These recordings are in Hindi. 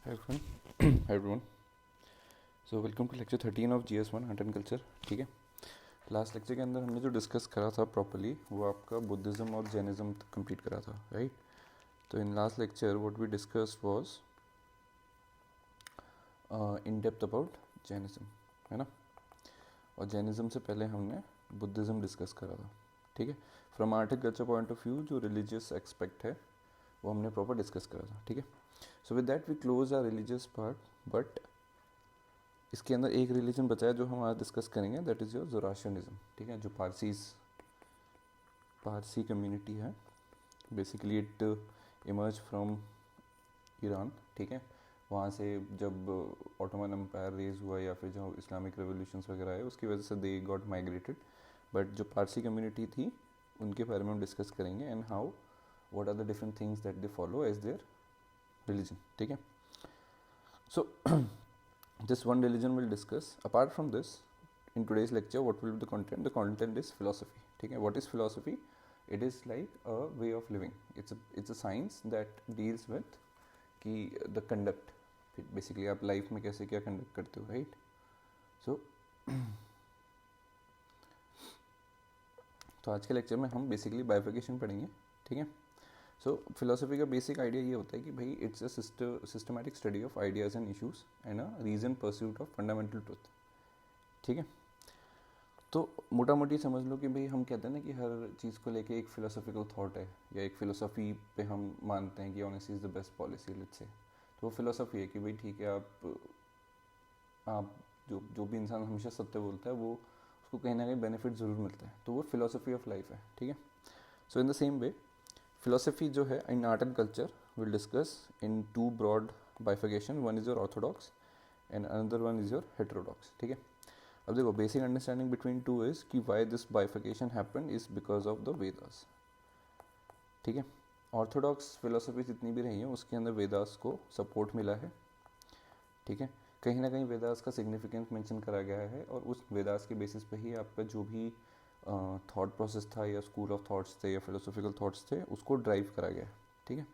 Hi everyone. Hi everyone. So welcome to lecture 13 of GS1 art and culture. ठीक है, लास्ट लेक्चर के अंदर हमने जो डिस्कस करा था प्रॉपरली वो आपका बुद्धिज़्म और जैनिज़्म तक कंप्लीट करा था, राइट. तो in last lecture what we discussed was in depth about Jainism, है ना. और जैनिज़्म से पहले हमने बुद्धिज़्म डिस्कस करा था. ठीक है, from art and culture point of view जो रिलीजियस एक्सपेक्ट है वो हमने प्रॉपर डिस्कस करा था. ठीक है, so with that we close our religious part. But इसके अंदर एक रिलीजन बचा है जो हम आज डिस्कस करेंगे, दैट इज़ योर ज़ोरास्ट्रियनिज्म. ठीक है, जो पारसी कम्युनिटी है. Basically it emerge from Iran. ठीक है, वहाँ से जब ऑटोमन एम्पायर रेज हुआ या फिर जो इस्लामिक रेवोल्यूशंस वगैरह है उसकी वजह से दे गॉट माइग्रेटेड. बट जो पारसी कम्युनिटी थी उनके बारे में हम डिस्कस करेंगे and how what are the different things that they follow as their religion. ठीक है, सो this one religion will discuss. Apart from this, in today's lecture what will be the content? The content is philosophy. ठीक है, what is philosophy? It is like a way of living. It's a science that deals with कि the conduct. Basically आप लाइफ में कैसे क्या कंडक्ट करते हो, राइट. सो तो आज के लेक्चर में हम बेसिकली बाइफिकेशन पढ़ेंगे. ठीक है, सो फिलोसफी का बेसिक आइडिया ये होता है कि भाई it's a systematic study of ideas and issues and a reason pursuit of fundamental truth. ठीक है, तो मोटा मोटी समझ लो कि भाई हम कहते हैं ना कि हर चीज़ को लेके एक फिलोसफिकल थॉट है या एक फ़िलोसफी पे हम मानते हैं कि honesty is the best policy, let's say. तो वो फिलोसफी है कि भाई ठीक है, आप जो भी इंसान हमेशा सत्य बोलता है वो उसको कहीं ना कहीं बेनिफिट ज़रूर मिलता है. तो वो फिलोसफी ऑफ लाइफ है. ठीक है, so in the same way philosophy जो है in art and culture will discuss in two broad bifurcation. One is your orthodox and another one is your heterodox. ठीक है, अब देखो basic understanding between two is कि why this bifurcation happen is because of the Vedas. ठीक है, ऑर्थोडॉक्स फिलोसफी जितनी भी रही है उसके अंदर वेदास को सपोर्ट मिला है. ठीक है, कहीं ना कहीं वेदास का सिग्निफिकेंस मेंशन करा गया है और उस वेदास के बेसिस पे ही आपका जो भी थॉट प्रोसेस था या स्कूल ऑफ थॉट्स थे या फिलोसॉफिकल थॉट्स थे उसको ड्राइव करा गया. ठीक है,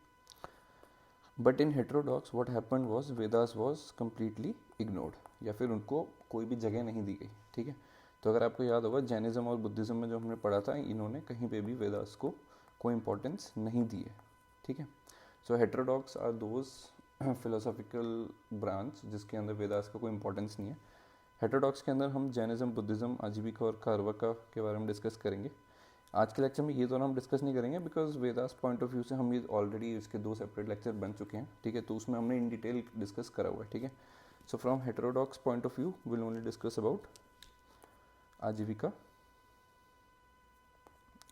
but in heterodox what happened was Vedas was completely ignored या फिर उनको कोई भी जगह नहीं दी गई. ठीक है, तो अगर आपको याद होगा जैनिज्म और बुद्धिज्म में जो हमने पढ़ा था इन्होंने कहीं पे भी वेदास को कोई इंपॉर्टेंस नहीं दी है. ठीक है, so heterodox are those philosophical branch जिसके अंदर वेदास का कोई इंपॉर्टेंस नहीं है. हेट्रोडॉक्स के अंदर हम जैनिज्म, बुद्धिज्म, आजीविका और कारवका के बारे में डिस्कस करेंगे. आज के लेक्चर में ये दोनों हम डिस्कस नहीं करेंगे because Vedas point of view से हम ये ऑलरेडी इसके दो सेपरेट लेक्चर बन चुके हैं. ठीक है, तो उसमें हमने इन डिटेल डिस्कस करा हुआ है. ठीक है, so from heterodox point of view will only discuss about Ajivika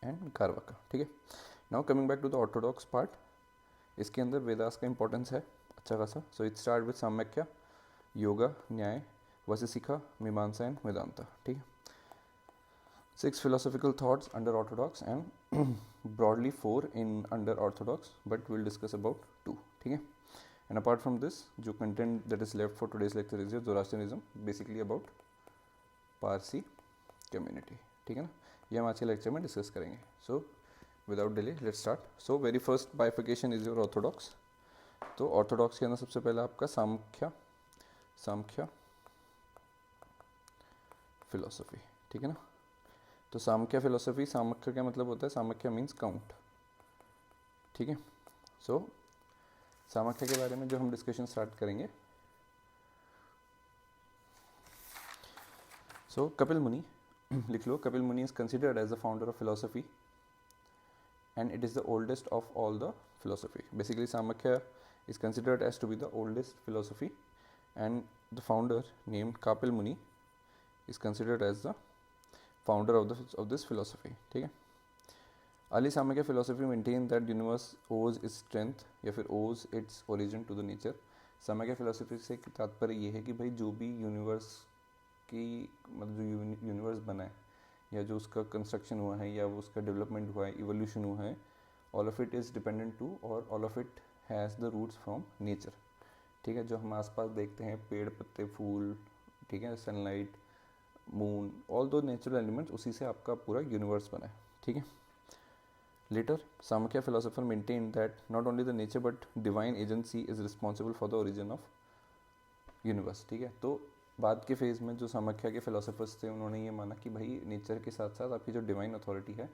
and Charvaka. ठीक है, now coming back to the orthodox part. इसके अंदर वेदास का इंपॉर्टेंस है अच्छा खासा. So it start with Samkhya, Yoga, Nyaya, Vaisheshika, मीमांसा एंड वेदांता. ठीक है, 6 philosophical thoughts under orthodox and broadly 4 in under orthodox, but we'll discuss about 2. ठीक है, and apart from this जो content that is left for today's lecture is your Zoroastrianism, basically about Parsi community. ठीक है ना, ये हम आज के लेक्चर में डिस्कस करेंगे. So without delay let's start. So very first बाइफिकेशन is your Orthodox. तो ऑर्थोडॉक्स के अंदर सबसे पहला आपका सामख्या फिलोसफी. ठीक है ना, तो सामख्या फिलोसफी, सामख्य का मतलब होता है, सामख्य मीन्स काउंट. ठीक है, सो सामख्य के बारे में जो हम डिस्कशन स्टार्ट करेंगे. सो कपिल मुनि लिख लो. Kapil Muni is considered as the founder of philosophy and it is the oldest of all the philosophy. Basically Samkhya is considered as to be the oldest philosophy and the founder named Kapil Muni is considered as the founder of this philosophy. ठीक है, early Samkhya philosophy maintain that universe owes its strength या फिर owes its origin to the nature. Samkhya philosophy से तात्पर्य ये है कि भाई जो भी यूनिवर्स की मतलब जो यूनिवर्स बना है या जो उसका कंस्ट्रक्शन हुआ है या वो उसका डेवलपमेंट हुआ है, इवोल्यूशन हुआ है, all of it is dependent to और all of it has the roots from nature. ठीक है, जो हम आसपास देखते हैं पेड़, पत्ते, फूल, ठीक है, सनलाइट, मून, ऑल दो नेचुरल एलिमेंट्स, उसी से आपका पूरा यूनिवर्स बना है. ठीक है, Later, Samkhya philosopher maintained that not only the nature but divine agency is responsible for the origin of universe. ठीक है, तो बाद के फेज में जो सामख्या के फिलोसफर्स थे उन्होंने ये माना कि भाई नेचर के साथ साथ आपकी जो डिवाइन अथॉरिटी है,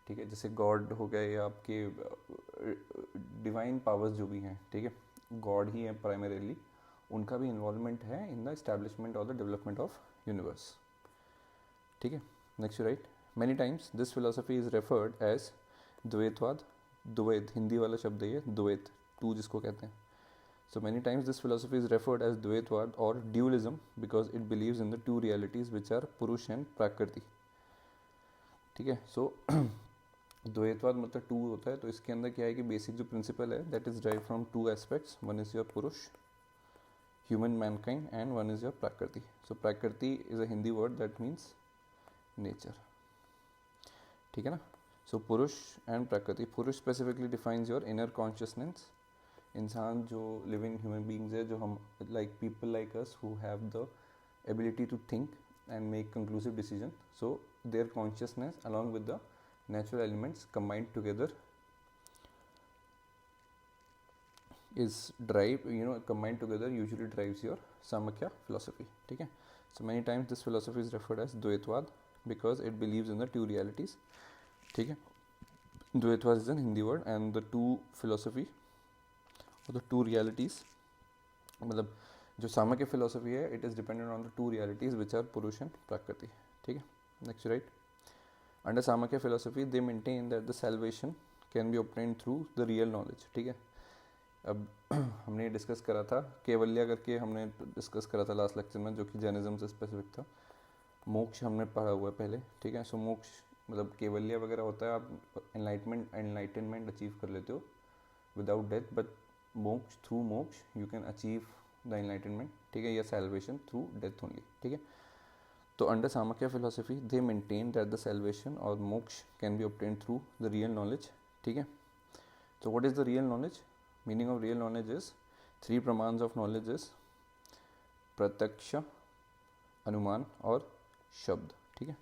ठीक है, जैसे गॉड हो गए या आपके डिवाइन पावर्स जो भी हैं, ठीक है, गॉड ही है प्राइमरीली, उनका भी इन्वॉल्वमेंट है इन द इस्टेब्लिशमेंट और द डेवलपमेंट ऑफ यूनिवर्स. ठीक है, next right. Many times this philosophy is referred as द्वैतवाद. द्वैत हिंदी वाला शब्द है ये, द्वैत, टू जिसको कहते हैं. So many times this philosophy is referred as Dvaitvad or dualism because it believes in the two realities which are Purush and Prakriti. ठीक है, so द्वैतवाद मतलब टू होता है, तो इसके अंदर क्या है कि बेसिक जो प्रिंसिपल है that is drive from two aspects. One is your पुरुष, human mankind, and one is your प्राकृति. सो प्राकृति is a Hindi word that means nature. ठीक है ना. सो पुरुष एंड प्रकृति. पुरुष specifically defines your inner consciousness. इंसान जो लिविंग ह्यूमन बींग्स है, जो हम like people like us who have the ability to think and make conclusive decision. So their consciousness along with the natural elements combined together is combined together usually drives your Samkhya philosophy. ठीक है. So many times this philosophy is referred as Dvaitvad because it believes in the two realities. ठीक है. Dvaitvad is a Hindi word and the two philosophy or the two realities, मतलब जो सामख्य philosophy है it is dependent on the two realities which are Purush and Prakriti. ठीक है. Next right. Under Samkhya philosophy, they maintain that the salvation can be obtained through the real knowledge. ठीक है. अब हमने डिस्कस करा था केवल्या करके, हमने डिस्कस करा था लास्ट लेक्चर में, जो कि जैनिज्म से स्पेसिफिक था. मोक्ष हमने पढ़ा हुआ है पहले. ठीक है. सो मोक्ष मतलब केवल्या वगैरह होता है, आप एनलाइटनमेंट अचीव कर लेते हो विदाउट डेथ, बट मोक्ष, थ्रू मोक्ष you can achieve the enlightenment. ठीक है, या सैल्वेशन थ्रू डेथ ओनली. ठीक है. So under Samkhya philosophy, they maintain that the salvation or moksha can be obtained through the real knowledge. ठीक है. So what is the real knowledge? Meaning of real knowledge is three pramans of knowledge is pratyaksha, अनुमान और शब्द. ठीक है.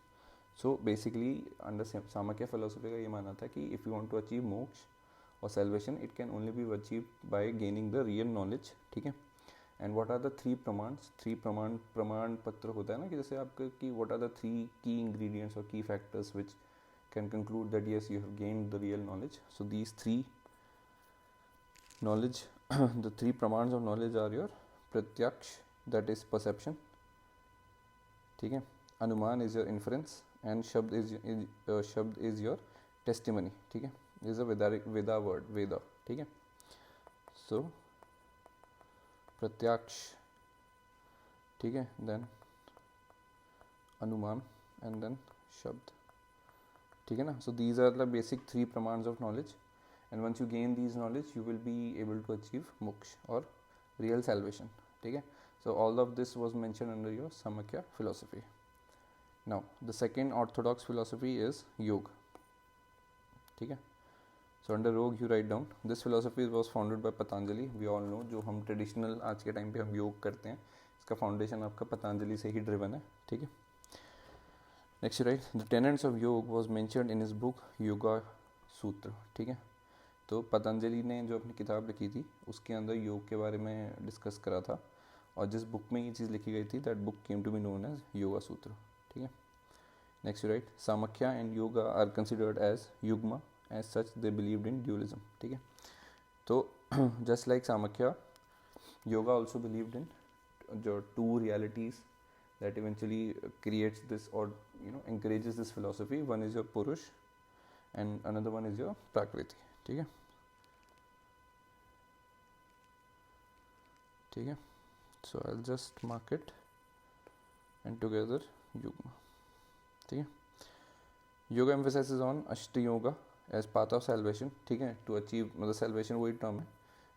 So basically under Samkhya philosophy का ये मानना था कि if you want to achieve moksha or salvation, it can only be achieved by gaining the real knowledge. ठीक है. And what are the three प्रमाण्स. थ्री प्रमाण पत्र होता है ना, कि जैसे आपके कि व्हाट आर द थ्री की इंग्रेडिएंट्स और की factors which can conclude that yes you have gained the real knowledge. So these three knowledge, the three प्रमाण्स ऑफ नॉलेज आर योर प्रत्यक्ष, दैट इज परसेप्शन. ठीक है. अनुमान इज योर इन्फरेंस एंड शब्द इज योर टेस्टिमनी. ठीक है. इज अ वेदा वर्ड, वेदा. ठीक है. सो प्रत्यक्ष, ठीक है, देन अनुमान एंड देन शब्द. ठीक है ना. So these are the basic three प्रमाण्स of knowledge, and once you gain these knowledge you will be able to achieve मोक्ष और रियल सैल्वेशन. ठीक है. So all of this was mentioned under your Samkhya philosophy. Now the second orthodox philosophy is Yoga. ठीक है. So under योग you write down this philosophy was founded by Patanjali. We all know, जो हम ट्रेडिशनल आज के टाइम पे हम योग करते हैं, इसका फाउंडेशन आपका पतंजलि से ही ड्रिवन है. ठीक है. Next right. The tenets of Yoga was mentioned in his book Yoga Sutra. ठीक है. तो पतंजलि ने जो अपनी किताब लिखी थी उसके अंदर योग के बारे में डिस्कस करा था, और जिस बुक में ये चीज़ लिखी गई थी that book came to be known as Yoga Sutra. ठीक है. Next right. Samkhya and Yoga are considered as युग्मा. As such they believed in dualism. ठीक है. तो just like Samkhya, yoga also believed in the two realities that eventually creates this, or encourages this philosophy. One is your Purush and another one is your Prakriti. ठीक है. ठीक है. So I'll just mark it and together yugma. ठीक है. Yoga emphasizes on Ashta Yoga as path of salvation. ठीक है. टू अचीव, मतलब सेल्वेशन वही टर्म है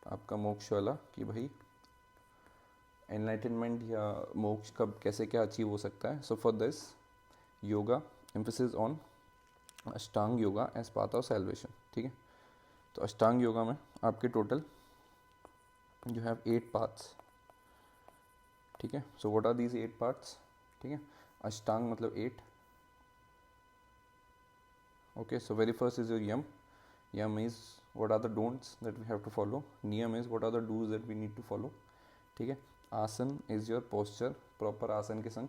आपका मोक्ष वाला, कि भाई एनलाइटनमेंट या मोक्ष कब कैसे क्या अचीव हो सकता है. So for this Yoga emphasis on Ashtanga Yoga as path of salvation. ठीक है. तो अष्टांग योगा में आपके टोटल यू हैव 8 पाथ्स. ठीक है. So what are these 8 paths. ठीक है. अष्टांग मतलब 8. Okay, so very first is your yam. Yam is what are the don'ts that we have to follow. Niyam is what are the do's that we need to follow. ठीक है. आसन इज योर पोस्चर, प्रॉपर आसन के संग.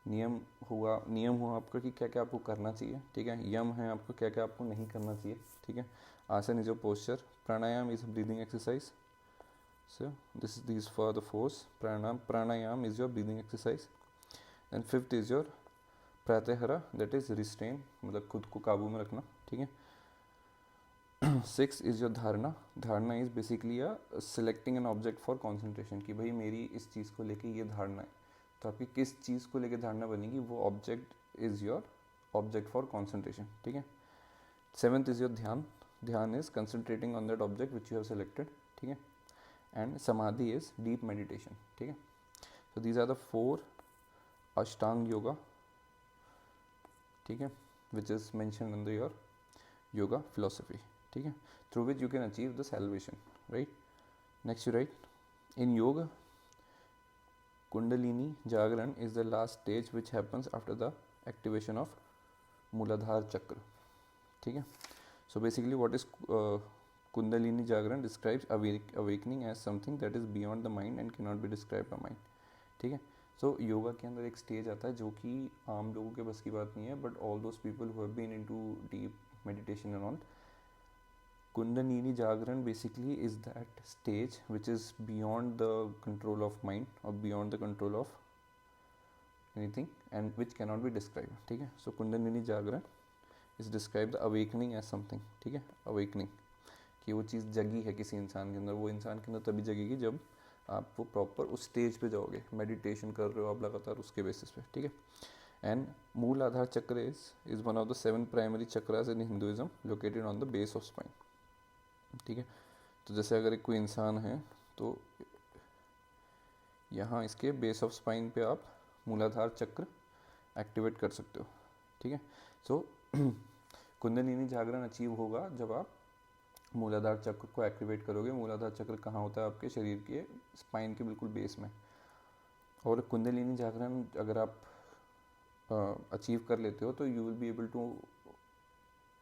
नियम हुआ आपका कि क्या क्या आपको करना चाहिए. ठीक है. यम है आपको क्या क्या आपको नहीं करना चाहिए. ठीक है. आसन is your posture. Pranayama is breathing exercise. So these for the force. Pranayam is your breathing exercise. And fifth is your pratyahara, that is restrain, मतलब खुद को काबू में रखना. ठीक है. Sixth is your dharana. Dharana is basically a selecting an object for concentration, कि भाई मेरी इस चीज़ को लेके ये धारणा है. तो आपकी किस चीज़ को लेके धारणा बनेगी, वो object is your object for concentration. ठीक है. सेवेंथ इज योर ध्यान. ध्यान is concentrating on that object which you have selected. ठीक है. एंड समाधि इज डीप मेडिटेशन. ठीक है. सो दीज आर द 4 अष्टांग योगा. ठीक है. Which is mentioned in the your Yoga philosophy. ठीक है. Through which you can achieve the salvation. Right. Next you write, in Yoga Kundalini Jagran is the last stage which happens after the activation of Muladhara chakra. ठीक है. So basically what is Kundalini Jagran describes awakening as something that is beyond the mind and cannot be described by mind. ठीक है. सो योगा के अंदर एक स्टेज आता है जो कि आम लोगों के बस की बात नहीं है, but all those people who have been into deep meditation and all. Kundalini Jagran basically is that stage which is beyond the control of mind or beyond the control of anything and which cannot be described. ठीक है. So Kundalini Jagran is described the awakening as something. ठीक है. awakening कि वो चीज़ जगी है किसी इंसान के अंदर. वो इंसान के अंदर तभी जगेगी जब आप वो प्रॉपर उस स्टेज पे जाओगे, मेडिटेशन कर रहे हो आप लगातार उसके बेसिस पे. ठीक है. एंड मूल आधार चक्र is one of the 7 primary chakras in Hinduism located on the base of spine. ठीक है. तो जैसे अगर एक कोई इंसान है तो यहाँ इसके बेस ऑफ स्पाइन पे आप मूलाधार चक्र एक्टिवेट कर सकते हो. ठीक है. सो कुंडलिनी जागरण अचीव होगा जब आप मूलाधार चक्र को एक्टिवेट करोगे. मूलाधार चक्र कहाँ होता है, आपके शरीर के स्पाइन के बिल्कुल बेस में. और कुंडलिनी जागरण अगर आप अचीव कर लेते हो तो you will be able to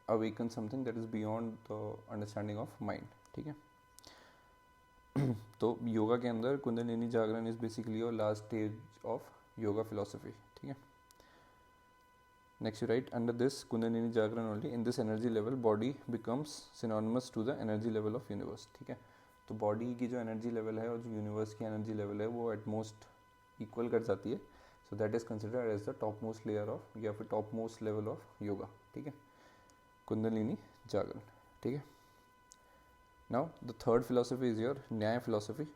awaken something that is beyond the understanding of mind. ठीक है. तो योगा के अंदर Kundalini Jagran is basically your last stage of Yoga philosophy. ठीक है. Next you write, under this Kundalini Jagran only, in this energy level body becomes synonymous to the energy level of universe. ठीक है. तो बॉडी की जो एनर्जी लेवल है और जो यूनिवर्स की एनर्जी लेवल है वो एट मोस्ट इक्वल कर जाती है. So that is considered as the top most layer of या फिर top most level of yoga. ठीक है. कुंडलिनी जागरण. ठीक है. Now the third philosophy is your Nyaya philosophy.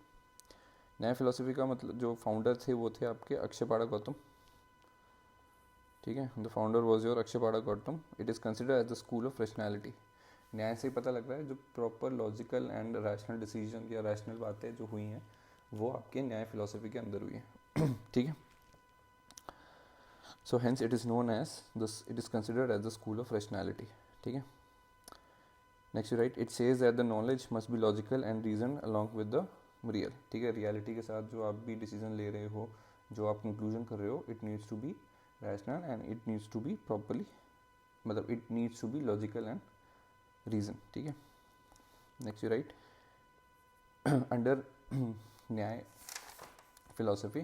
Nyaya philosophy का मतलब जो फाउंडर थे वो थे आपके अक्षयपाड़ा गौतम. ठीक है. The founder was your Akshapada Gautam. It is considered as the school of rationality. Nyaya से ही पता लग रहा है जो proper logical and rational decision या रैशनल बातें जो हुई हैं वो आपके न्याय फिलोसफी के अंदर हुई हैं. ठीक है. So hence it is known as this, it is considered as the school of rationality. ठीक है. Next you right, it says that the knowledge must be logical and reason along with the real. ठीक है. रियलिटी के साथ जो आप भी डिसीजन ले रहे हो, जो आप कंक्लूजन कर रहे हो, it needs to be rational and it needs to be properly, मतलब it needs to be logical and reason. ठीक है. next you write under न्याय philosophy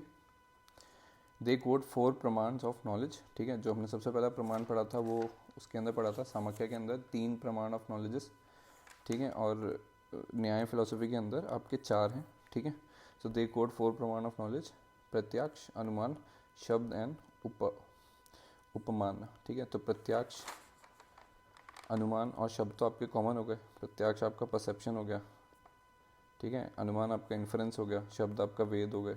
they quote 4 प्रमाण्स of knowledge. ठीक है. जो हमने सबसे पहला प्रमाण पढ़ा था वो उसके अंदर पढ़ा था सामख्या के अंदर 3 प्रमाण ऑफ नॉलेजेस. ठीक है. और न्याय फिलोसफी के अंदर आपके 4 हैं. ठीक है. सो दे कोड 4 प्रमाण ऑफ नॉलेज, प्रत्यक्ष, अनुमान, शब्द एंड उपमान. ठीक है. तो प्रत्यक्ष, अनुमान और शब्द तो आपके कॉमन हो गए. प्रत्यक्ष आपका परसेप्शन हो गया. ठीक है. अनुमान आपका इन्फ्रेंस हो गया. शब्द आपका वेद हो गए.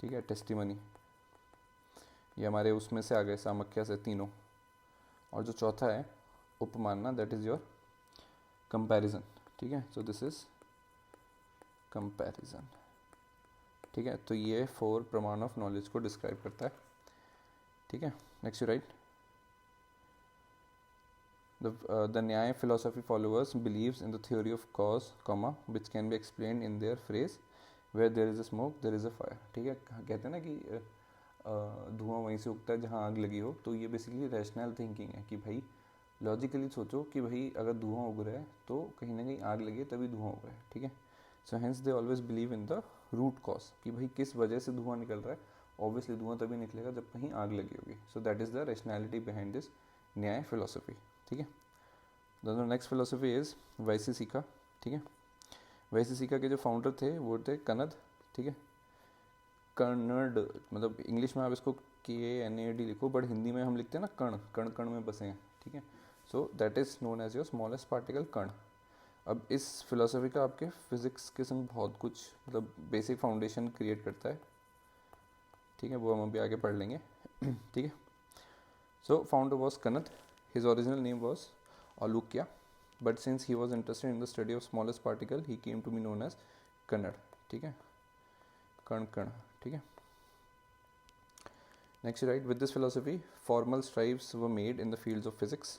ठीक है. टेस्टिमनी ये हमारे उसमें से आ गए सामख्या से तीनों. और जो चौथा है उपमानना, दैट इज़ योर कंपैरिजन. ठीक है. So this is comparison. ठीक है. तो ये 4 प्रमाण ऑफ नॉलेज को डिस्क्राइब करता है. ठीक है. नेक्स्ट यू राइट, the न्याय philosophy followers believes in the theory of cause, comma, which can be explained in their phrase where there is a smoke there is a fire. ठीक है. कहते हैं ना कि धुआं वहीं से उगता है जहाँ आग लगी हो. तो ये बेसिकली रैशनल थिंकिंग है कि भाई लॉजिकली सोचो कि भाई अगर धुआं उग रहा है तो कहीं ना कहीं आग लगी तभी धुआं उग रहा है, ठीक है। So hence they always believe in the root cause कि भाई किस वजह से धुआं निकल रहा है। ऑब्वियसली धुआं तभी निकलेगा जब कहीं आग लगी होगी। सो that is the rationality behind this न्याय फिलोसफी, ठीक है। The next philosophy is Vaisheshika, ठीक है। वैशेषिका के जो फाउंडर थे वो थे कनद, ठीक है। कन्नड मतलब इंग्लिश में आप इसको KNAD लिखो, बट हिंदी में हम लिखते हैं ना कण, कण कण में बसे हैं, ठीक है। So that is known as your smallest particle कण। अब इस फिलोसफी का आपके फिजिक्स के संग बहुत कुछ मतलब बेसिक फाउंडेशन क्रिएट करता है, ठीक है, वो हम अभी आगे पढ़ लेंगे। ठीक है। So founder was Kanad, his original name was Aulukya, but since he was interested in the study of smallest particle he came to be known as Kanada, ठीक है, कण कण, ठीक है। Next, right, with this philosophy, formal strives were made in the fields of physics.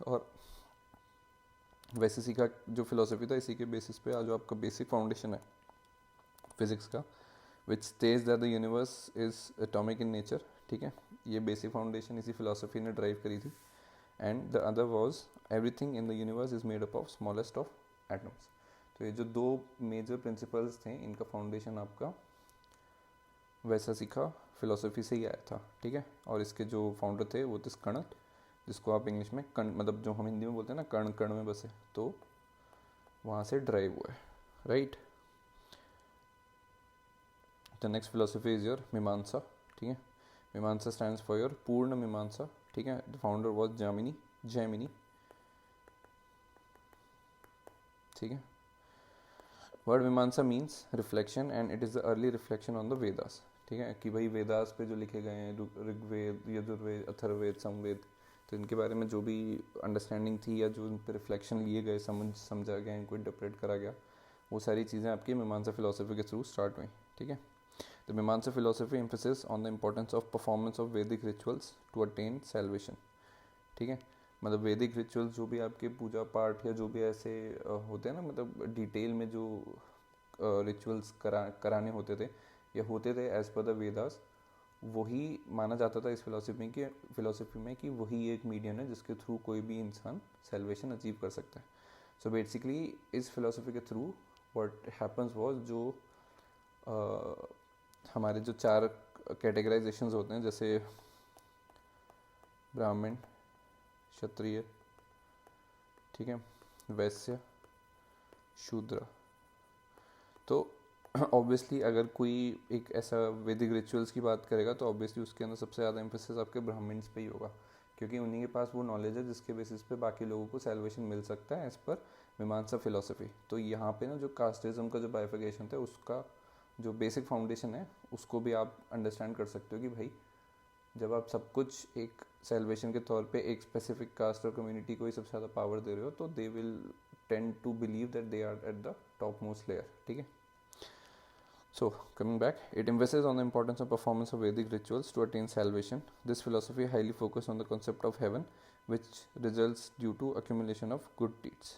और वैशेषिका जो फिलोसफी था इसी के बेसिस पे आज जो आपका बेसिक फाउंडेशन है फिजिक्स का, which stage that the universe is atomic in nature, ठीक है। ये बेसिक फाउंडेशन इसी फिलोसफी ने ड्राइव करी थी। And the other was everything in the universe is made up of smallest of atoms. तो ये जो दो मेजर प्रिंसिपल्स थे इनका फाउंडेशन आपका वैशेषिका फिलोसफी से ही आया था, ठीक है। और इसके जो फाउंडर थे वो थे कण, जिसको आप इंग्लिश में कण मतलब जो हम हिंदी में बोलते हैं ना कण कण में बसे, तो वहाँ से ड्राइव हुआ है, right. The next philosophy is your मीमांसा, ठीक है। मीमांसा स्टैंड्स फॉर योर पूर्ण मीमांसा, ठीक है। द फाउंडर वॉज जैमिनी, ठीक है। वर्ड मीमांसा means reflection and it is the early reflection on the Vedas, ठीक है। कि भाई वेदास पे जो लिखे गए हैं ऋग्वेद, यजुर्वेद, अथर्ववेद, समवेद, तो इनके बारे में जो भी अंडरस्टैंडिंग थी या जो इन पर रिफ्लेक्शन लिए गए, समझा गया, इनको इंटरप्रेट करा गया, वो सारी चीज़ें आपकी मीमांसा फिलोसफी के थ्रू स्टार्ट हुई, ठीक है। द मीमांसा philosophy emphasis on the importance of performance of वैदिक रिचुअल्स टू अटेन सैल्वेशन, ठीक है। मतलब वैदिक रिचुअल्स जो भी आपके पूजा पाठ या जो भी ऐसे होते हैं ना, मतलब डिटेल में जो रिचुअल्स कराने होते थे या होते थे एज पर द वेदास, वही माना जाता था इस फिलोसफी में कि वही एक मीडियम है जिसके थ्रू कोई भी इंसान सेल्वेशन अचीव कर सकता है। सो बेसिकली इस फिलोसफी के थ्रू व्हाट हैपन्स वाज, जो हमारे जो 4 कैटेगराइजेशंस होते हैं, जैसे ब्राह्मण, क्षत्रिय, ठीक है, वैश्य, शूद्र, तो ऑब्वियसली अगर कोई एक ऐसा वैदिक रिचुअल्स की बात करेगा तो ऑब्वियसली उसके अंदर सबसे ज़्यादा एम्फेसिस आपके ब्राह्मण्स पे ही होगा, क्योंकि उन्हीं के पास वो नॉलेज है जिसके बेसिस पे बाकी लोगों को सैल्वेशन मिल सकता है एज पर मीमांसा फिलोसफी। तो यहाँ पे ना जो कास्टिज्म का जो बाइफिकेशन था उसका जो बेसिक फाउंडेशन है उसको भी आप अंडरस्टैंड कर सकते हो कि भाई जब आप सब कुछ एक सेल्वेशन के तौर पे एक स्पेसिफिक कास्ट और कम्युनिटी को ही सबसे ज़्यादा पावर दे रहे हो तो they will tend to believe that they are at the top most layer, ठीक है। So, coming back, it emphasizes on the importance of performance of Vedic rituals to attain salvation. This philosophy highly focused on the concept of heaven, which results due to accumulation of good deeds.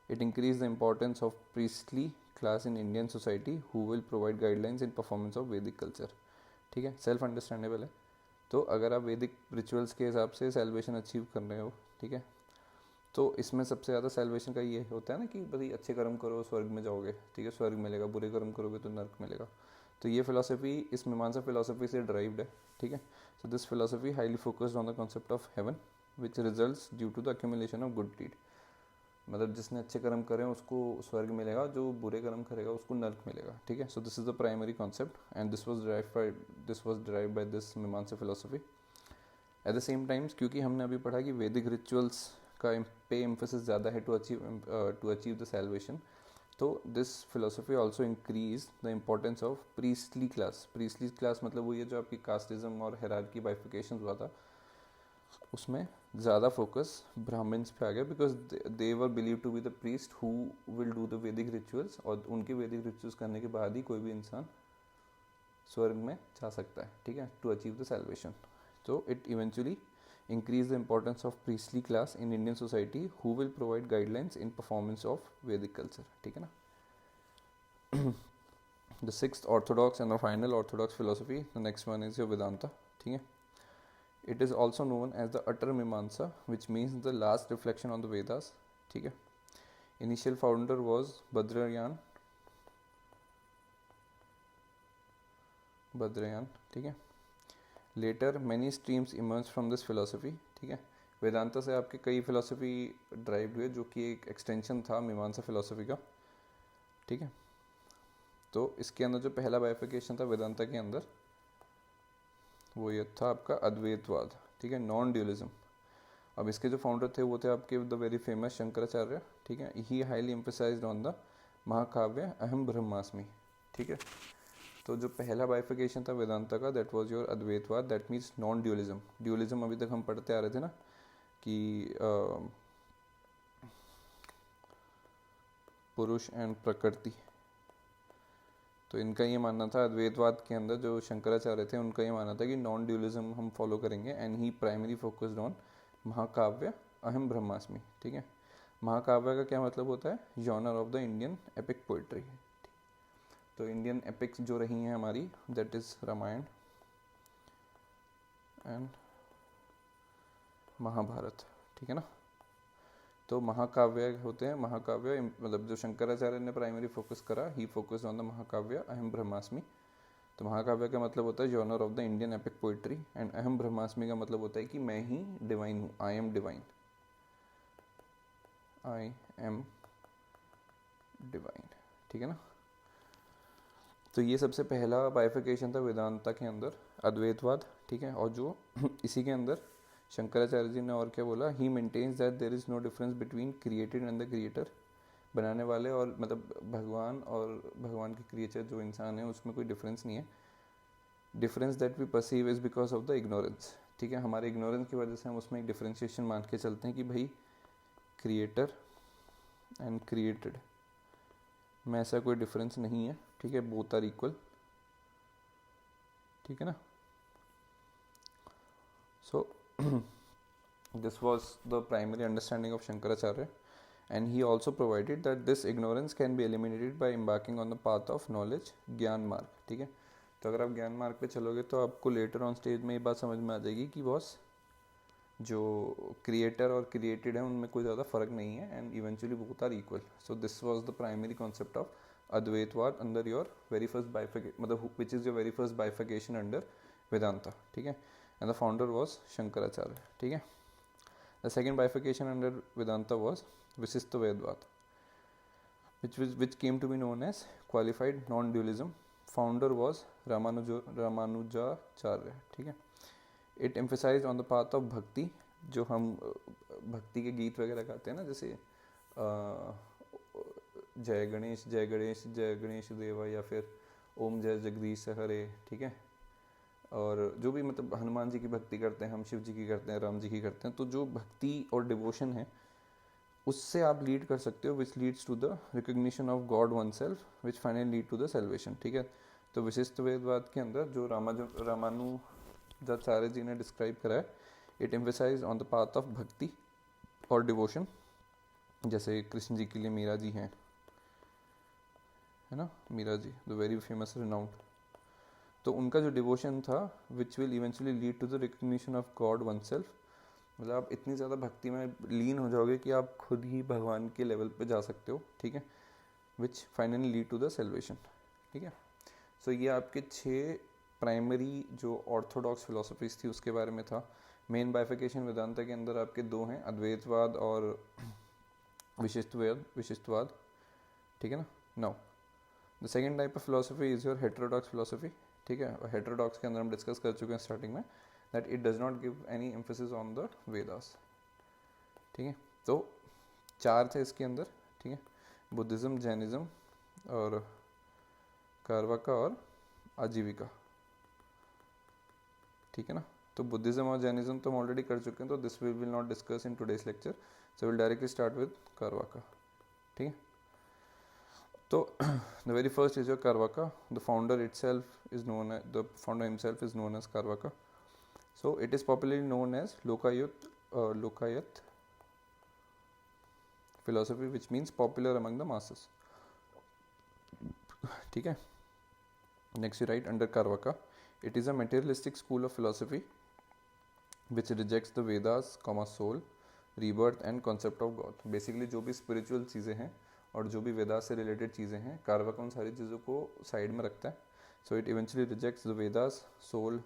It increased the importance of priestly class in Indian society who will provide guidelines in performance of Vedic culture. ठीक है, सेल्फ अंडरस्टैंडेबल है। तो अगर आप वैदिक रिचुअल्स के हिसाब से सेल्वेशन अचीव कर रहे हो, ठीक है, तो इसमें सबसे ज़्यादा सेल्वेशन का ये होता है ना कि भाई अच्छे कर्म करो स्वर्ग में जाओगे, ठीक है, स्वर्ग मिलेगा, बुरे कर्म करोगे तो नर्क मिलेगा। तो ये फिलोसफी इस मीमांसा फिलोसफी से ड्राइव्ड है, ठीक है। So this philosophy highly focused on the concept of heaven which results due to the accumulation of good deed. मतलब जिसने अच्छे कर्म करे उसको स्वर्ग मिलेगा, जो बुरे कर्म करेगा उसको नर्क मिलेगा, ठीक है। So this is the primary concept and this was drive by this Mimamsa philosophy. At the same times क्योंकि हमने अभी पढ़ा कि वैदिक रिचुअल्स का पे एम्फेसिस ज़्यादा है टू अचीव द सैल्वेशन, तो this philosophy also increase the importance of priestly class. Priestly class मतलब वो ये जो आपकी कास्टिज्म और हेरार्की बाइफिकेशन हुआ था उसमें ज़्यादा फोकस ब्राह्मण्स पे आ गया, because they were believe to be the priest who will do the Vedic rituals, और उनके वैदिक रिचुअल्स करने के बाद ही कोई भी इंसान स्वर्ग में जा सकता है, ठीक है, टू अचीव द सैल्वेशन। तो it eventually increase the importance of priestly class in Indian society who will provide guidelines in performance of Vedic culture, ठीक है ना। The sixth orthodox and the final orthodox philosophy, the next one is your Vedanta, ठीक है। It is also known as the Uttar Mimamsa which means the last reflection on the Vedas. ठीक है. Initial founder was Badarayana. ठीक है. Later many streams emerge from this philosophy. ठीक है. वेदांता से आपके कई फिलोसफी ड्राइव हुए जो कि एक एक्सटेंशन था मीमांसा फिलोसफी का. ठीक है. तो इसके अंदर जो पहला बाइफिकेशन था वेदांता के अंदर वो ये था आपका अद्वैतवाद. ठीक है. Non dualism. अब इसके जो फाउंडर थे वो थे आपके द वेरी फेमस शंकराचार्य. ठीक है. ही हाईली एम्फेसाइज्ड ऑन द महाकाव्य अहम ब्रह्मास्मि. ठीक है. तो जो पहला बाइफिकेशन था वेदांता का दैट वाज योर अद्वैतवाद. That means non dualism. Dualism अभी तक हम पढ़ते आ रहे थे ना कि पुरुष एंड प्रकृति. तो इनका ये मानना था अद्वैतवाद के अंदर जो शंकराचार्य थे उनका ये मानना था कि नॉन ड्यूलिज्म हम फॉलो करेंगे. And he primary focused on महाकाव्य अहम ब्रह्मास्मि. ठीक है. महाकाव्य का क्या मतलब होता है? Genre of the Indian epic poetry. तो इंडियन एपिक्स जो रही हैं हमारी that is Ramayana and Mahabharata. ठीक है ना. तो महाकाव्य होते हैं. महाकाव्य मतलब जो शंकराचार्य ने प्राइमरी फोकस करा ही फोकस ऑन द महाकाव्य अहम ब्रह्मास्मि. तो महाकाव्य का मतलब होता है genre of the Indian epic poetry. And अहम ब्रह्मास्मि का मतलब होता है कि मैं ही डिवाइन हूँ. I am divine. I am divine. ठीक है ना. तो ये सबसे पहला बाइफिकेशन था वेदांता के अंदर अद्वैतवाद. ठीक है. और जो इसी के अंदर शंकराचार्य जी ने और क्या बोला? He maintains that there is no difference between created and the creator. बनाने वाले और मतलब भगवान और भगवान के क्रिएचर जो इंसान है उसमें कोई डिफरेंस नहीं है. Difference that we perceive is because of the ignorance. ठीक है. हमारे इग्नोरेंस की वजह से हम उसमें एक डिफ्रेंशिएशन मान के चलते हैं कि भाई क्रिएटर एंड क्रिएटेड में ऐसा कोई डिफरेंस नहीं है. ठीक है. Both are equal. ठीक है ना. सो this was the primary understanding of Shankaracharya, and he also provided that this ignorance can be eliminated by embarking on the path of knowledge, ज्ञान मार्ग. ठीक है. तो अगर आप ज्ञान मार्ग पे चलोगे तो आपको लेटर ऑन स्टेज में ये बात समझ में आ जाएगी कि बॉस जो क्रिएटर और क्रिएटेड है उनमें कोई ज़्यादा फर्क नहीं है. And eventually both are equal. So this was the primary concept of अद्वैतवाद under your very first bifurcation मतलब which is your very first bifurcation under Vedanta. ठीक है. And the founder was Shankaracharya. ठीक है. The second bifurcation under Vedanta was Visistavaedvad, which came to be known as qualified non-dualism. Founder was Ramanujacharya. ठीक है. It emphasized on the path of bhakti. जो हम भक्ति के गीत वगैरह गाते हैं ना जैसे जय गणेश जय गणेश जय गणेश देवा या फिर ओम जय जगदीश हरे. ठीक है. और जो भी मतलब हनुमान जी की भक्ति करते हैं हम, शिव जी की करते हैं, राम जी की करते हैं. तो जो भक्ति और डिवोशन है उससे आप लीड कर सकते हो which leads to the recognition of God oneself which finally lead to the salvation. ठीक है. तो विशिष्टवेदवाद के अंदर जो रामानुजाचार्य जी ने डिस्क्राइब करा है it emphasise on the path of bhakti और डिवोशन. जैसे कृष्ण जी के लिए मीरा जी हैं, है ना. Meera ji the very famous renowned. तो उनका जो डिवोशन था which will eventually lead to the recognition of God oneself. मतलब आप इतनी ज़्यादा भक्ति में लीन हो जाओगे कि आप खुद ही भगवान के लेवल पे जा सकते हो. ठीक है. Which finally lead to the salvation. ठीक है. सो ये आपके 6 प्राइमरी जो ऑर्थोडॉक्स फिलोसफीज थी उसके बारे में था. मेन बाइफिकेशन वेदांता के अंदर आपके 2 हैं, अद्वैतवाद और विशिष्टवाद. ठीक है ना. Now the second type of philosophy is your heterodox philosophy. ठीक है. और हेटेरोडॉक्स के अंदर हम डिस्कस कर चुके हैं स्टार्टिंग में that it does not give any emphasis on the Vedas. ठीक है. तो 4 थे इसके अंदर. ठीक है. बुद्धिज़्म, जैनिज़्म और कारवाका और आजीविका. ठीक है ना. तो बुद्धिज़्म और जैनिज़्म तो हम ऑलरेडी कर चुके हैं तो this we will not discuss in today's lecture. So will directly start with Charvaka. ठीक है. तो the very first is your Karvaka. The founder himself is known as Karvaka. So it is popularly known as Lokayat philosophy, which means popular among the masses. ठीक है. Next you write under Karvaka, it is a materialistic school of philosophy which rejects the Vedas comma soul rebirth and concept of God. Basically जो भी स्पिरिचुअल चीज़ें हैं और जो भी वेदास से रिलेटेड चीज़ें हैं, कारवाका उन सारी चीज़ों को साइड में रखता है। So it eventually rejects the Vedas, soul,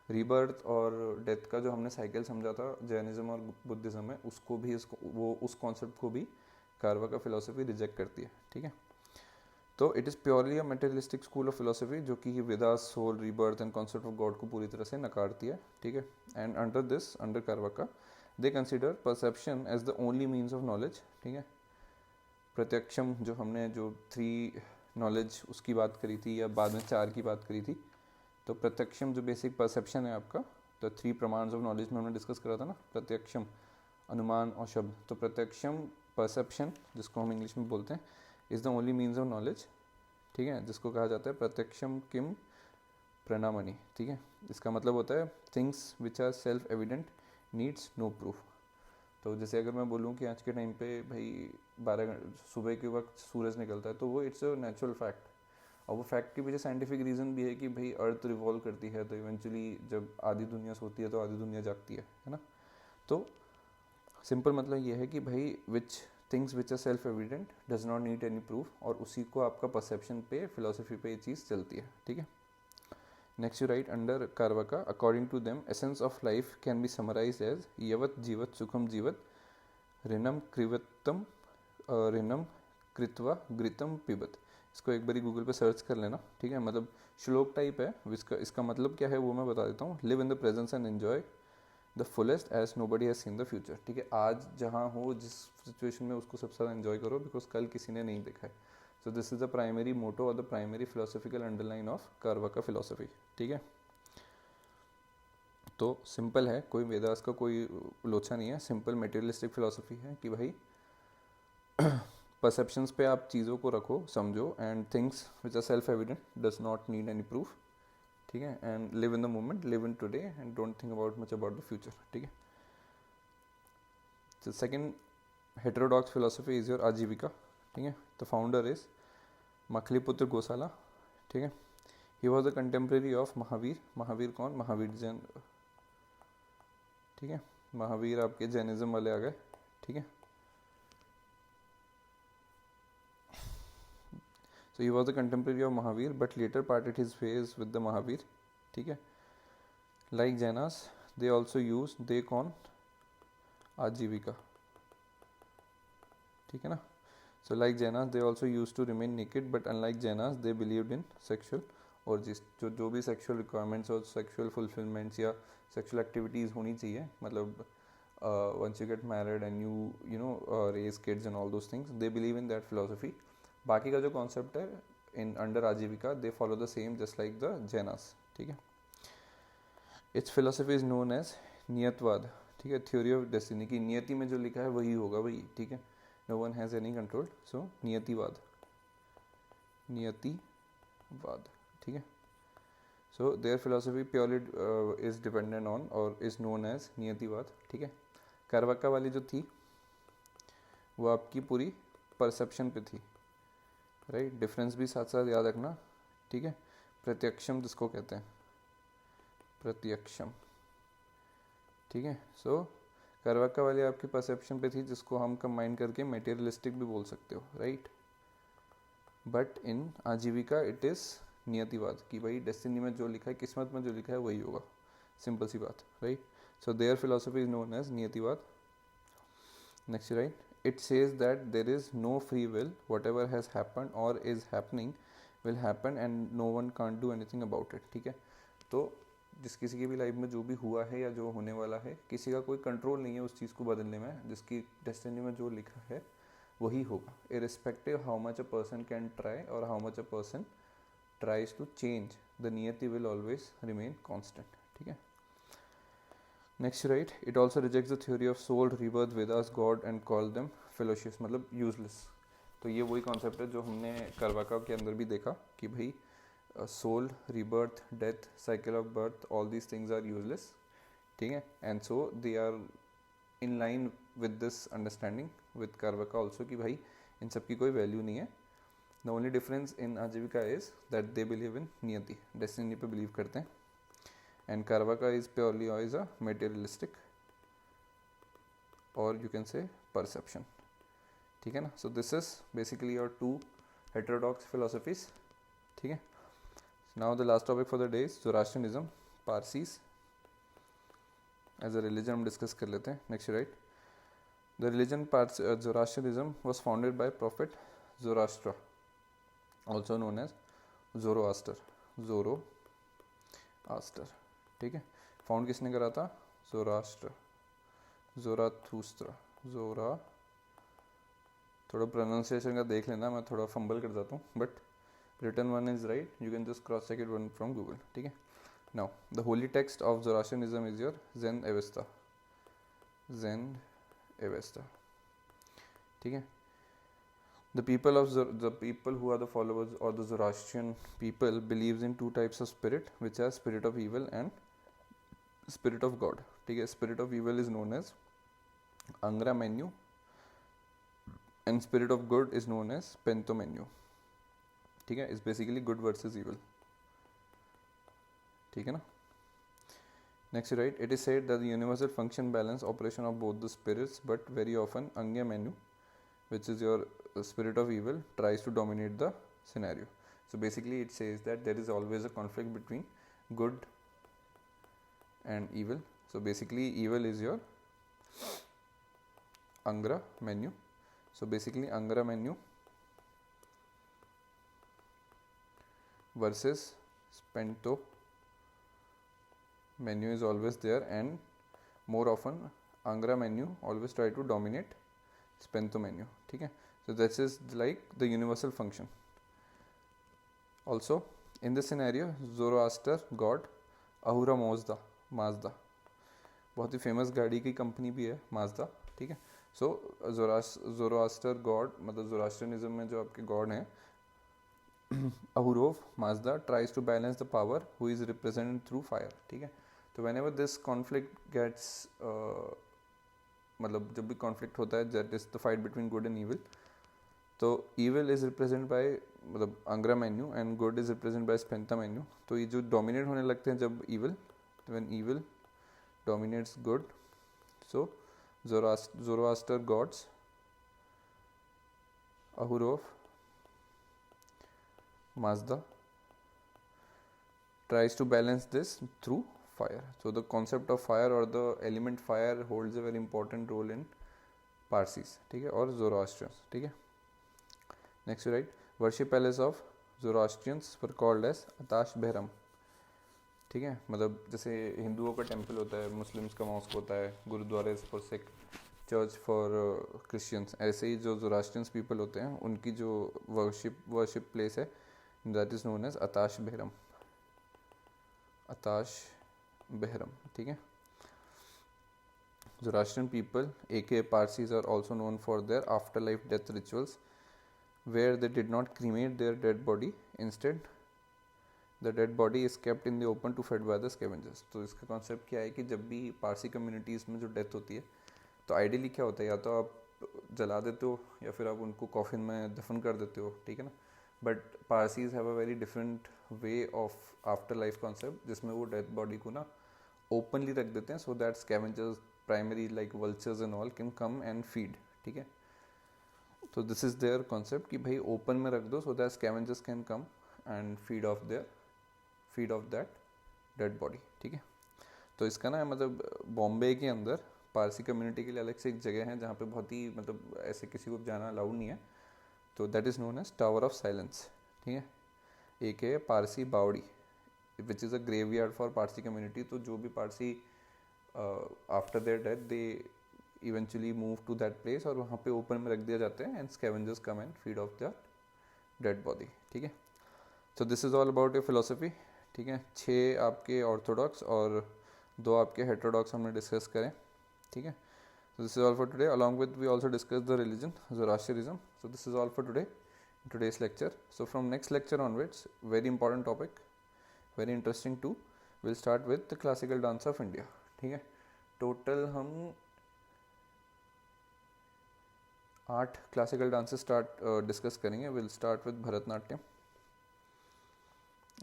rebirth और डेथ का जो हमने साइकिल समझा था जैनिज्म और बुद्धिज्म में, उसको भी उस कॉन्सेप्ट को भी कारवाका फिलोसफी रिजेक्ट करती है। ठीक है, तो it is purely a materialistic school of philosophy जो कि Vedas, soul, rebirth and concept of god को पूरी तरह से नकारती है। ठीक है, and under Charvaka they consider perception as the only means of knowledge. ठीक है, प्रत्यक्षम जो हमने जो 3 नॉलेज उसकी बात करी थी या बाद में 4 की बात करी थी, तो प्रत्यक्षम जो बेसिक परसेप्शन है आपका, तो 3 प्रमाण्स ऑफ नॉलेज में हमने डिस्कस करा था ना, प्रत्यक्षम, अनुमान और शब्द। तो प्रत्यक्षम परसेप्शन जिसको हम इंग्लिश में बोलते हैं is the only means of knowledge. ठीक है, जिसको कहा जाता है प्रत्यक्षम किम प्रणामणि। ठीक है, इसका मतलब होता है things which are self evident needs no proof. तो जैसे अगर मैं बोलूँ कि आज के टाइम पे भाई 12 सुबह के वक्त सूरज निकलता है, तो वो इट्स अ नेचुरल फैक्ट, और वो फैक्ट के पीछे साइंटिफिक रीज़न भी है कि भाई अर्थ रिवॉल्व करती है, तो इवेंचुअली जब आधी दुनिया सोती है तो आधी दुनिया जागती है ना। तो सिंपल मतलब ये है कि भाई which things which are self evident does not need any proof, और उसी को आपका परसेप्शन पे, फिलोसफी पे ये चीज़ चलती है। ठीक है, next you write under Charvaka, according to them essence of life can be summarized as यवत जीवत सुखम जीवत ऋणम कृवत्तम ऋणम कृत्वा घृतम पिबत। इसको एक बारी गूगल पे सर्च कर लेना। ठीक है, मतलब श्लोक टाइप है, इसका मतलब क्या है वो मैं बता देता हूँ। Live in the presence and enjoy the fullest as nobody has seen the future. ठीक है, आज जहाँ हो जिस सिचुएशन में उसको सबसे ज़्यादा एंजॉय करो, बिकॉज कल किसी ने नहीं देखा है। So this is the primary motto और the primary philosophical underline of Charvaka philosophy. ठीक है, तो सिंपल है, कोई वेदास का कोई लोचा नहीं है, सिंपल मटेरियलिस्टिक फिलोसफी है कि भाई परसेप्शंस पे आप चीज़ों को रखो, समझो, and things which are self evident does not need any proof. ठीक है, and live in the moment, live in today and don't think about much about the future. ठीक है, तो second heterodox philosophy is your Ajivika. ठीक है, the founder is Makhaliputra Gosala. ठीक है, he was the contemporary of Mahavira. Mahavira कौन? महावीर जैन। ठीक है, महावीर आपके जैनिज्म वाले आ गए। ठीक है, so he was the contemporary of Mahavir but later parted his ways with the Mahavir. ठीक है, like Jainas they also use they कौन? आजीविका। ठीक है ना, so like Jainas they also used to remain naked but unlike Jainas they believed in sexual orgies। जो भी sexual requirements और sexual fulfillments या sexual activities होनी चाहिए, मतलब once you get married and you know raise kids and all those things, they believe in that philosophy। बाकी का जो कॉन्सेप्ट है in under Ajivika they follow the same just like the Jainas. ठीक है, its philosophy is known as नियतवाद। ठीक है, थ्योरी ऑफ डेस्टिनी की नियति में जो लिखा है वही होगा भाई। ठीक है, no one has any control, so नियतिवाद, नियतिवाद। ठीक है, so their philosophy purely is dependent on और इज नोन एज नियतिवाद। ठीक है, कारवाका वाली जो थी वो आपकी पूरी परसेप्शन पे थी, राइट। डिफरेंस भी साथ साथ याद रखना। ठीक है, प्रत्यक्षम जिसको कहते हैं, प्रत्यक्षम। ठीक है, सो कारवाका वाली आपकी परसेप्शन पे थी जिसको हम कंबाइन करके मटेरियलिस्टिक भी बोल सकते हो, राइट। बट इन आजीविका इट इज़ नियतिवाद कि भाई डेस्टिनी में जो लिखा है, किस्मत में जो लिखा है वही होगा, सिंपल सी बात, right. So their philosophy is known as नियतिवाद। Next right, it says that there is no free will, whatever has happened or is happening will happen and no one can't do anything about it। ठीक है, तो जिस किसी की भी लाइफ में जो भी हुआ है या जो होने वाला है, किसी का कोई कंट्रोल नहीं है उस चीज़ को बदलने में, जिसकी डेस्टिनी में जो लिखा है वही होगा, irrespective how much a person can try और how much a person tries to change, the नियति विल ऑलवेज रिमेन कॉन्स्टेंट। ठीक है, next right, it also rejects the theory of soul, rebirth, Vedas, god and call them fallacious, मतलब यूजलेस। तो ये वही कॉन्सेप्ट है जो हमने कारवाका के अंदर भी देखा कि भाई soul, rebirth, death, cycle of birth, all these things are useless. ठीक है, and so they are in line with this understanding with Charvaka also कि भाई इन सब की कोई वैल्यू नहीं है। द ओनली डिफरेंस इन आजीविका is that they believe in नियति, डेस्टिनी पे बिलीव करते हैं। and Karvaka is purely is a materialistic, or you can say perception. ठीक है ना. So this is basically your two heterodox philosophies. ठीक है. Now the last topic for the day is Zoroastrianism, Parsis as a religion हम discuss कर लेते हैं. Next right. The religion Zoroastrianism was founded by Prophet Zoroaster, also known as Zoroaster. Zoroaster. ठीक है. फाउंड किसने करा था? Zoroaster. जोराथुस्त्रा. थोड़ा प्रोनाउंसिएशन का देख लेना, मैं थोड़ा फंबल कर जाता हूँ, but written one is right. You can just cross check it one from Google. ठीक है. Now the holy text of Zoroastrianism is your Zend Avesta. ठीक है. The people who are the followers or the Zoroastrian people believes in two types of spirit, which are spirit of evil and spirit of God. ठीक है. Spirit of evil is known as Angra Mainyu and spirit of good is known as Pento Mainyu. ठीक है. It's basically good versus evil. ठीक है ना. Next right, it is said that the universal function balance operation of both the spirits, but very often Angya Mainyu, which is your spirit of evil, tries to dominate the scenario. So basically it says that there is always a conflict between good and evil. So basically evil is your Angra Mainyu. So basically Angra Mainyu versus Spento Mainyu is always there, and more often Angra Mainyu always try to dominate Spento Mainyu. ठीक है. So this is like the universal function. Also in this scenario Zoroaster god Ahura Mazda, बहुत ही फेमस गाड़ी की कंपनी भी है Mazda. ठीक है. सो जोरास्टर गॉड, मतलब जोरास्ट्रियनिज्म में जो आपके गॉड हैं Ahura Mazda tries to balance the power who is represented through fire. ठीक है. तो whenever this conflict gets, मतलब जब भी कॉन्फ्लिक्ट होता है, that is the fight between good and evil, तो ईविल इज रिप्रेजेंट बाय मतलब Angra Mainyu and good is represent by Spenta Mainyu. तो ये जो डोमिनेट होने लगते हैं जब evil, when evil dominates good, so Zoroaster gods Ahura Mazda tries to balance this through fire. So the concept of fire or the element fire holds a very important role in Parsis, ठीक है, और Zoroastrians. ठीक है. Next you write, worship palace of Zoroastrians were called as Atash Behram. ठीक है. मतलब जैसे हिंदुओं का टेम्पल होता है, मुस्लिम्स का मॉस्क होता है, गुरुद्वारे for Sikh, church for Christians, ऐसे ही जो जोरास्ट्रियंस पीपल होते हैं उनकी जो वर्शिप प्लेस है दैट इज नोन एज अताश बेहरम. ठीक है. Zoroastrian people, aka Parsis, are also known for their afterlife death rituals, where they did not cremate their dead body. Instead, the dead body is kept in the open to fed by the scavengers. तो इसका कॉन्सेप्ट क्या है कि जब भी पारसी कम्युनिटीज़ में जो डेथ होती है, तो आइडियली क्या होता है, या तो आप जला देते हो या फिर आप उनको कॉफिन में दफन कर देते हो. ठीक है ना. But Parsis have a very different way of after life concept, जिसमें वो डेथ बॉडी को ना ओपनली रख देते हैं, so that scavengers primary like vultures and all can come and feed. ठीक है. तो दिस इज देयर कॉन्सेप्ट कि भाई ओपन में रख दो so that scavengers can come and feed of that dead body. ठीक है. तो इसका ना मतलब बॉम्बे के अंदर पारसी कम्युनिटी के लिए अलग से एक जगह है जहाँ पे बहुत ही मतलब ऐसे किसी को जाना अलाउड नहीं है, तो that is known as tower of silence. ठीक है. एक है पारसी बावड़ी which is a graveyard for Parsi community. तो जो भी Parsi after their death they eventually move to that place और वहाँ पे ओपन में रख दिया जाते हैं and scavengers come and feed off the dead body. ठीक है. So this is all about a philosophy. ठीक है. 6 आपके ऑर्थोडॉक्स और 2 आपके हेटेरोडॉक्स हमने डिस्कस करें. ठीक है. So this is all for today. Along with we also discussed the religion Zoroastrianism. So this is all for today in today's lecture. So from next lecture onwards, very important topic, very interesting too. We'll start with the classical dance of India. ठीक है. टोटल हम 8 क्लासिकल डांसेस डिस्कस करेंगे. Will start with Bharatanatyam.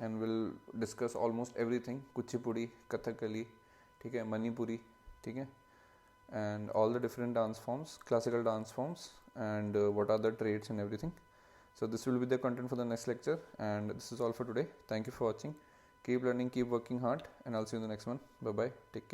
And will discuss almost everything, Kuchipudi, Kathakali, ठीक है, मणिपुरी, ठीक है, and all the different dance forms, classical dance forms, and what are the traits and everything. So this will be the content for the next lecture, and this is all for today. Thank you for watching. Keep learning, keep working hard, and I'll see you in the next one. Bye bye, take care.